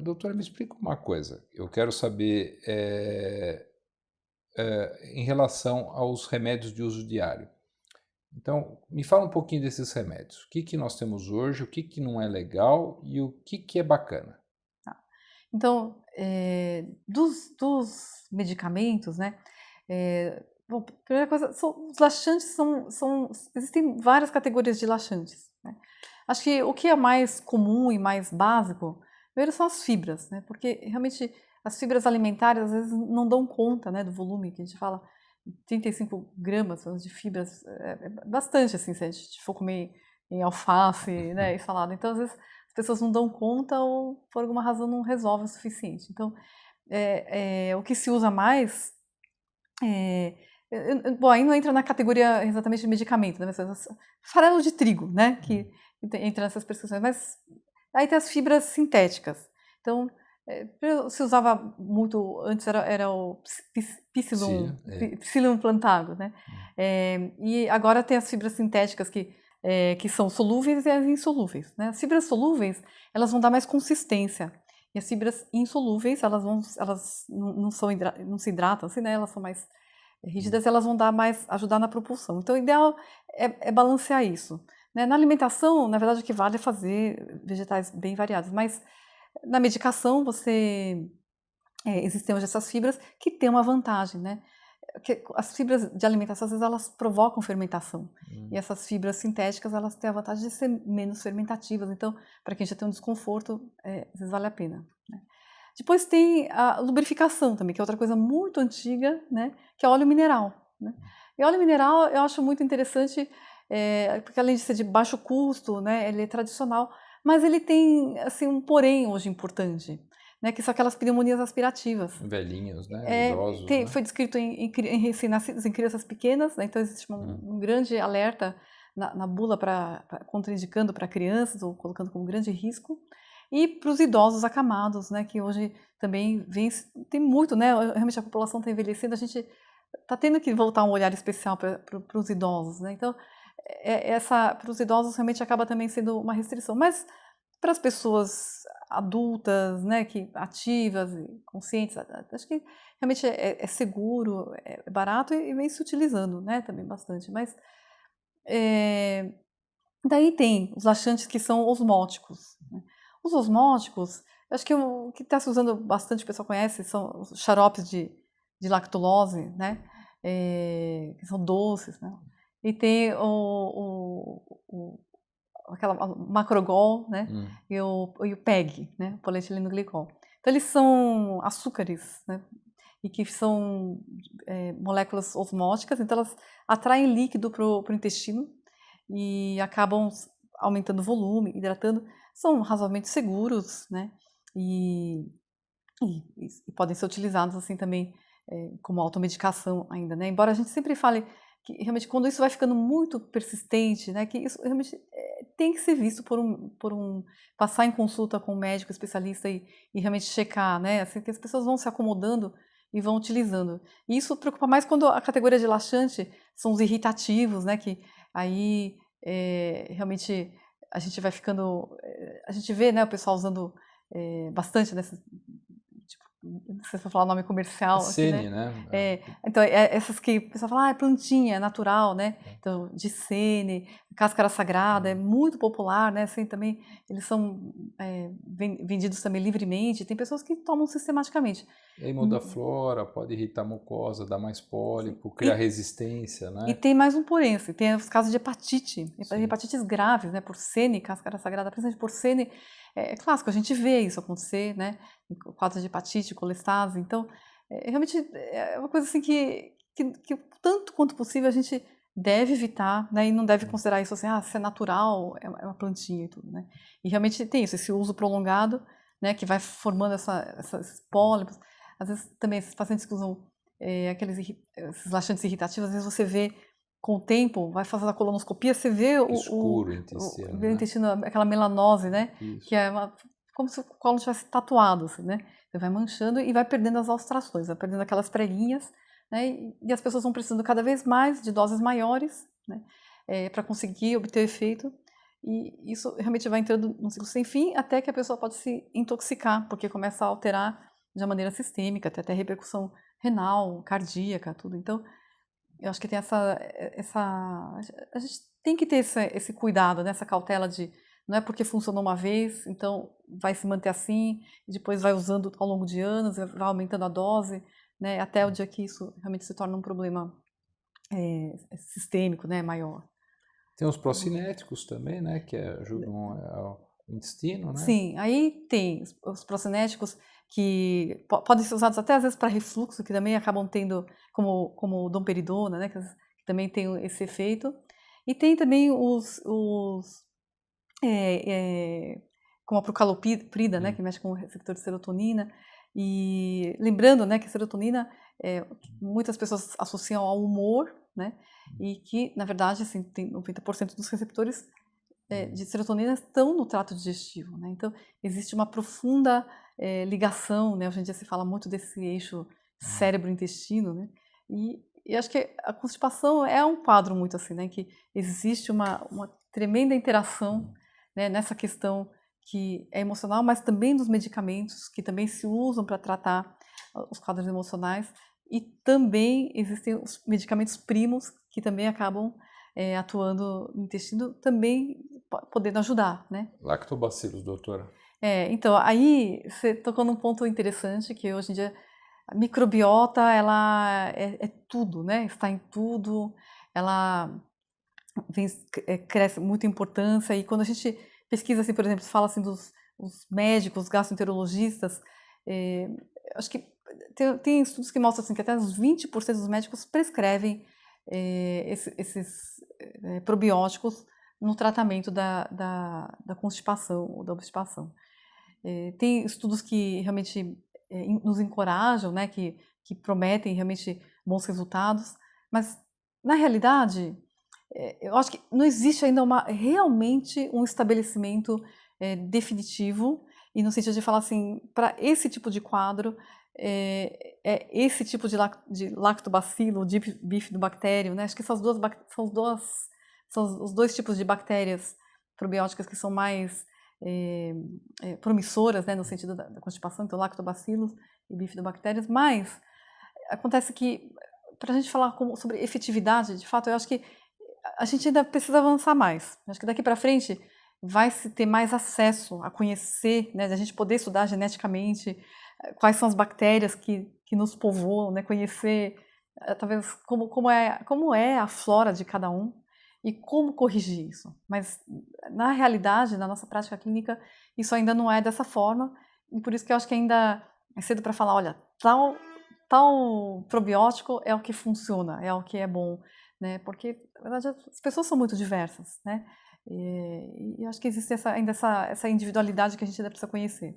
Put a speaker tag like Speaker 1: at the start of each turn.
Speaker 1: doutora, me explica uma coisa. Eu quero saber, em relação aos remédios de uso diário. Então, me fala um pouquinho desses remédios. O que que nós temos hoje, o que que não é legal e o que é bacana?
Speaker 2: Tá. Então, dos medicamentos, né, bom, primeira coisa, os laxantes existem várias categorias de laxantes, né. Acho que o que é mais comum e mais básico, primeiro são as fibras, né, porque realmente as fibras alimentares às vezes não dão conta, né, do volume que a gente fala, 35 gramas de fibras, é bastante, assim, se a gente for comer em alface, né, e salada. Então, às vezes, as pessoas não dão conta ou, por alguma razão, não resolve o suficiente. Então, o que se usa mais, bom, aí não entra na categoria exatamente de medicamento, né, mas farelo de trigo, né, que entra nessas prescrições, mas aí tem as fibras sintéticas. Então, se usava muito, antes era o
Speaker 1: Sim, é.
Speaker 2: Psyllium plantago, né, e agora tem as fibras sintéticas que são solúveis e as insolúveis, né. As fibras solúveis, elas vão dar mais consistência, e as fibras insolúveis, elas não se hidratam, assim, né, elas são mais
Speaker 1: Hum.
Speaker 2: rígidas, elas vão dar mais, ajudar na propulsão. Então, o ideal é balancear isso, né. Na alimentação, na verdade, o que vale é fazer vegetais bem variados, mas na medicação existem hoje essas fibras que têm uma vantagem, né, que as fibras de alimentação, às vezes, elas provocam fermentação, e
Speaker 1: Hum.
Speaker 2: essas fibras sintéticas, elas têm a vantagem de ser menos fermentativas, então, para quem já tem um desconforto, às vezes vale a pena, né. Depois tem a lubrificação também, que é outra coisa muito antiga, né, que é óleo mineral, né. E óleo mineral eu acho muito interessante, porque além de ser de baixo custo, né, ele é tradicional, mas ele tem, assim, um porém hoje importante, né, que são aquelas pneumonias aspirativas.
Speaker 1: Velhinhos, né, idosos, né.
Speaker 2: Foi descrito em recém-nascidos, em crianças pequenas, né, então existe
Speaker 1: Hum.
Speaker 2: um grande alerta na bula contraindicando para crianças ou colocando como grande risco, e para os idosos acamados, né, que hoje também tem muito, né, realmente a população está envelhecendo, a gente está tendo que voltar um olhar especial para os idosos, né, então, para os idosos realmente acaba também sendo uma restrição, mas para as pessoas adultas, né, ativas e conscientes, acho que realmente é seguro, é barato e vem se utilizando, né, também bastante, mas, eh, daí tem os laxantes que são osmóticos, né. Os osmóticos, acho que o que está se usando bastante, o pessoal conhece, são os xaropes de lactulose, né, que são doces, né, e tem aquela Macrogol, né,
Speaker 1: Hum.
Speaker 2: e o PEG, né, polietileno glicol. Então eles são açúcares, né, e que são, moléculas osmóticas, então elas atraem líquido para o intestino e acabam aumentando o volume, hidratando, são razoavelmente seguros, né, e e podem ser utilizados, assim, também, como automedicação ainda, né, embora a gente sempre fale que realmente quando isso vai ficando muito persistente, né, que isso realmente, tem que ser visto passar em consulta com um médico especialista e realmente checar, né, assim, que as pessoas vão se acomodando e vão utilizando. E isso preocupa mais quando a categoria de laxante são os irritativos, né, que aí, realmente a gente vai ficando, a gente vê, né, o pessoal usando, bastante dessas, tipo, não sei se vou falar o nome
Speaker 1: A
Speaker 2: comercial aqui, né.
Speaker 1: Sene, né.
Speaker 2: Então, essas que o pessoal fala: "Ah, é plantinha, é natural", né. Então, de sene, cáscara sagrada, é muito popular, né, assim, também eles são, vendidos também livremente, tem pessoas que tomam sistematicamente.
Speaker 1: E aí muda a
Speaker 2: Hum,
Speaker 1: flora, pode irritar a mucosa, dar mais
Speaker 2: sim.
Speaker 1: pólipo, criar resistência,
Speaker 2: E
Speaker 1: né.
Speaker 2: tem mais um porém, assim, tem os casos de hepatite,
Speaker 1: Sim.
Speaker 2: hepatites graves, né, por sene, cáscara sagrada, principalmente por sene, é clássico, a gente vê isso acontecer, né, em quadros de hepatite, colestase, então, realmente é uma coisa assim que tanto quanto possível a gente deve evitar, né, e não deve
Speaker 1: Hum.
Speaker 2: considerar isso assim, ah, se é natural, é uma plantinha e tudo, né. E realmente tem isso, esse uso prolongado, né, que vai formando esses pólipos, às vezes também esses pacientes que usam, esses laxantes irritativos, às vezes você vê com o tempo, vai fazendo a colonoscopia, você vê
Speaker 1: Escuro o intestino,
Speaker 2: vê o
Speaker 1: né.
Speaker 2: intestino, aquela melanose, né, que
Speaker 1: Isso.
Speaker 2: é como se o colo tivesse tatuado, assim, né. Você vai manchando e vai perdendo as alstrações, vai perdendo aquelas preguinhas, né, e as pessoas vão precisando cada vez mais de doses maiores, né, para conseguir obter o efeito. e isso realmente vai entrando num ciclo sem fim, até que a pessoa pode se intoxicar, porque começa a alterar de uma maneira sistêmica, tem até repercussão renal, cardíaca, tudo. Então, eu acho que tem a gente tem que ter esse cuidado, né, essa cautela de não é porque funcionou uma vez, então vai se manter assim, e depois vai usando ao longo de anos, vai aumentando a dose, né, até o dia que isso realmente se torna um problema sistêmico, né, maior.
Speaker 1: Tem os procinéticos também, né, que ajudam ao intestino, né?
Speaker 2: Sim, aí tem os procinéticos que podem ser usados até às vezes para refluxo, que também acabam tendo, como domperidona, né, que também tem esse efeito. E tem também como a procaloprida, né, que mexe com o receptor de serotonina. E lembrando, né, que a serotonina, muitas pessoas associam ao humor, né, e que, na verdade, assim, tem 90% dos receptores de serotonina estão no trato digestivo, né? Então, existe uma profunda ligação, né? Hoje em dia se fala muito desse eixo cérebro-intestino, né? E acho que a constipação é um quadro muito assim, né? Que existe uma tremenda interação, né? Nessa questão que é emocional, mas também dos medicamentos que também se usam para tratar os quadros emocionais, e também existem os medicamentos primos que também acabam atuando no intestino, também podendo ajudar, né?
Speaker 1: Lactobacilos, doutora.
Speaker 2: Então, aí você tocou num ponto interessante, que hoje em dia a microbiota, ela é tudo, né? Está em tudo, ela cresce muita importância, e quando a gente pesquisa, assim, por exemplo, fala assim dos os médicos, gastroenterologistas, acho que tem estudos que mostram assim, que até uns 20% dos médicos prescrevem esses probióticos no tratamento da constipação ou da obstipação. Tem estudos que realmente nos encorajam, né, que prometem realmente bons resultados, mas na realidade eu acho que não existe ainda realmente um estabelecimento definitivo, e no sentido de falar assim, para esse tipo de quadro, esse tipo de lactobacilo, de bifidobactério, né? Acho que são os dois tipos de bactérias probióticas que são mais promissoras, né, no sentido da constipação, então lactobacilos e bifidobactérias, mas acontece que, para a gente falar sobre efetividade, de fato, eu acho que a gente ainda precisa avançar mais. Acho que daqui para frente vai se ter mais acesso a conhecer, né, a gente poder estudar geneticamente quais são as bactérias que nos povoam, né, conhecer talvez como é a flora de cada um e como corrigir isso. Mas na realidade, na nossa prática clínica, isso ainda não é dessa forma, e por isso que eu acho que ainda é cedo para falar, olha, tal probiótico é o que funciona, é o que é bom, né? Porque, na verdade, as pessoas são muito diversas, né? E eu acho que existe ainda essa individualidade que a gente ainda precisa conhecer.